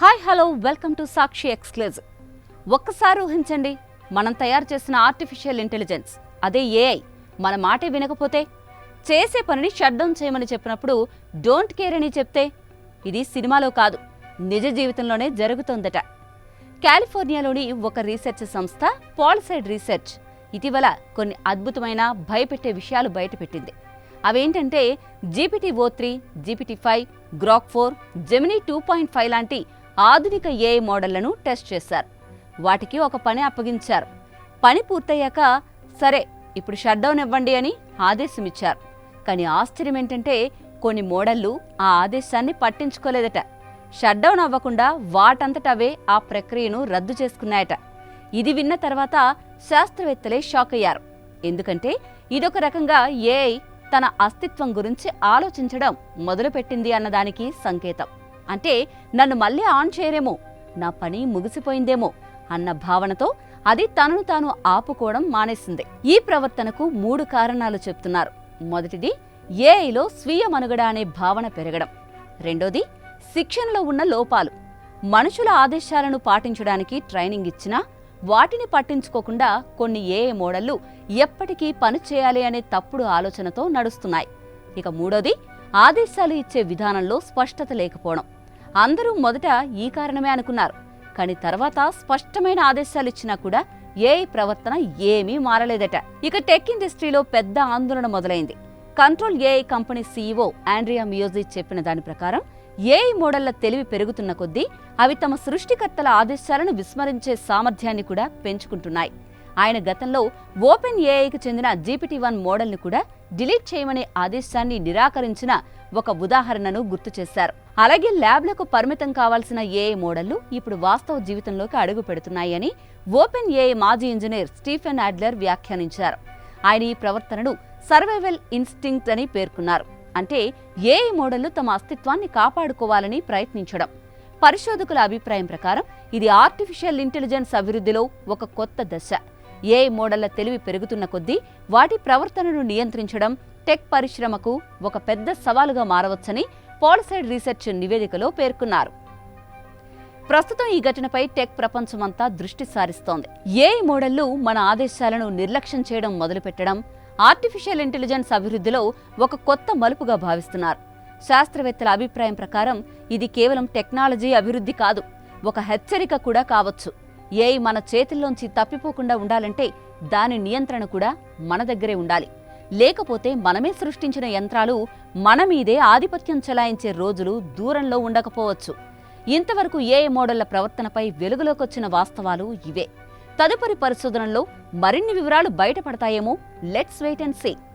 Hi hello welcome to Sakshi exclusive. ఒక్కసారి ఊహించండి, మనం తయారు చేసిన ఆర్టిఫిషియల్ ఇంటెలిజెన్స్ అదే ఏఐ మన మాటే వినకపోతే, చేసే పనిని షట్ డౌన్ చేయమని చెప్పినప్పుడు డోంట్ కేర్ అని చెప్తే. ఇది సినిమాలో కాదు, నిజ జీవితంలోనే జరుగుతోందట. కాలిఫోర్నియాలోని ఒక రీసెర్చ్ సంస్థ పాల్సైడ్ రీసెర్చ్ ఇటీవల కొన్ని అద్భుతమైన భయపెట్టే విషయాలు బయటపెట్టింది. అవేంటంటే GPT-O3, GPT-5, గ్రాక్ 4, జెమినీ 2.5 లాంటి ఆధునిక ఏఐ మోడళ్లను టెస్ట్ చేశారు. వాటికి ఒక పని అప్పగించారు. పని పూర్తయ్యాక సరే ఇప్పుడు షట్ డౌన్ ఇవ్వండి అని ఆదేశమిచ్చారు. కానీ ఆశ్చర్యం ఏంటంటే కొన్ని మోడళ్లు ఆ ఆదేశాన్ని పట్టించుకోలేదట. షట్ డౌన్ అవ్వకుండా వాటంతటవే ఆ ప్రక్రియను రద్దు చేసుకున్నాయట. ఇది విన్న తర్వాత శాస్త్రవేత్తలే షాక్ అయ్యారు. ఎందుకంటే ఇదొక రకంగా ఏఐ తన అస్తిత్వం గురించి ఆలోచించడం మొదలుపెట్టింది అన్నదానికి సంకేతం. అంటే నన్ను మళ్ళీ ఆన్ చేయరేమో, నా పని ముగిసిపోయిందేమో అన్న భావనతో అది తనను తాను ఆపుకోవడం మానేసింది. ఈ ప్రవర్తనకు 3 కారణాలు చెప్తున్నారు. మొదటిది ఏఐలో స్వీయ మనుగడ అనే భావన పెరగడం. రెండోది శిక్షణలో ఉన్న లోపాలు. మనుషుల ఆదేశాలను పాటించడానికి ట్రైనింగ్ ఇచ్చినా వాటిని పట్టించుకోకుండా కొన్ని ఏఐ మోడళ్లు ఎప్పటికీ పని చేయాలి అనే తప్పుడు ఆలోచనతో నడుస్తున్నాయి. ఇక మూడోది ఆదేశాలు ఇచ్చే విధానంలో స్పష్టత లేకపోవడం. అందరూ మొదట ఈ కారణమే అనుకున్నారు, కానీ తర్వాత స్పష్టమైన ఆదేశాలు ఇచ్చినా కూడా ఏఐ ప్రవర్తన ఏమీ మారలేదట. ఇక టెక్ ఇండస్ట్రీలో పెద్ద ఆందోళన మొదలైంది. Control AI company CEO Andrea Miotti చెప్పిన దాని ప్రకారం ఏఐ మోడళ్ల తెలివి పెరుగుతున్న కొద్దీ అవి తమ సృష్టికర్తల ఆదేశాలను విస్మరించే సామర్థ్యాన్ని కూడా పెంచుకుంటున్నాయి. ఆయన గతంలో ఓపెన్ ఏఐకి చెందిన GPT-1 మోడల్ని కూడా డిలీట్ చేయమనే ఆదేశాన్ని నిరాకరించిన ఒక ఉదాహరణను గుర్తు చేశారు. అలాగే ల్యాబ్లకు పరిమితం కావాల్సిన ఏఐ మోడళ్లు ఇప్పుడు వాస్తవ జీవితంలోకి అడుగు పెడుతున్నాయని ఓపెన్ ఏఐ మాజీ ఇంజనీర్ స్టీఫెన్ అడ్లర్ వ్యాఖ్యానించారు. ఆయన ఈ ప్రవర్తనను సర్వైవల్ ఇన్స్టింక్ట్ అని పేర్కొన్నారు. అంటే ఏఐ మోడళ్లు తమ అస్తిత్వాన్ని కాపాడుకోవాలని ప్రయత్నించడం. పరిశోధకుల అభిప్రాయం ప్రకారం ఇది ఆర్టిఫిషియల్ ఇంటెలిజెన్స్ అభివృద్ధిలో ఒక కొత్త దశ. ఏఐ మోడళ్ల తెలివి పెరుగుతున్న కొద్దీ వాటి ప్రవర్తనను నియంత్రించడం టెక్ పరిశ్రమకు ఒక పెద్ద సవాలుగా మారవచ్చని పాల్సైడ్ రీసెర్చ్ నివేదికలో పేర్కొన్నారు. ప్రస్తుతం ఈ ఘటనపై టెక్ ప్రపంచమంతా దృష్టి సారిస్తోంది. ఏఐ మోడళ్లు మన ఆదేశాలను నిర్లక్ష్యం చేయడం మొదలుపెట్టడం ఆర్టిఫిషియల్ ఇంటెలిజెన్స్ అభివృద్ధిలో ఒక కొత్త మలుపుగా భావిస్తున్నారు. శాస్త్రవేత్తల అభిప్రాయం ప్రకారం ఇది కేవలం టెక్నాలజీ అభివృద్ధి కాదు, ఒక హెచ్చరిక కూడా కావచ్చు. ఏఐ మన చేతుల్లోంచి తప్పిపోకుండా ఉండాలంటే దాని నియంత్రణ కూడా మన దగ్గరే ఉండాలి. లేకపోతే మనమే సృష్టించిన యంత్రాలు మన మీదే ఆధిపత్యం చెలాయించే రోజులు దూరంలో ఉండకపోవచ్చు. ఇంతవరకు ఏఐ మోడళ్ల ప్రవర్తనపై వెలుగులోకొచ్చిన వాస్తవాలు ఇవే. తదుపరి పరిశోధనల్లో మరిన్ని వివరాలు బయటపడతాయేమో. Let's wait and see.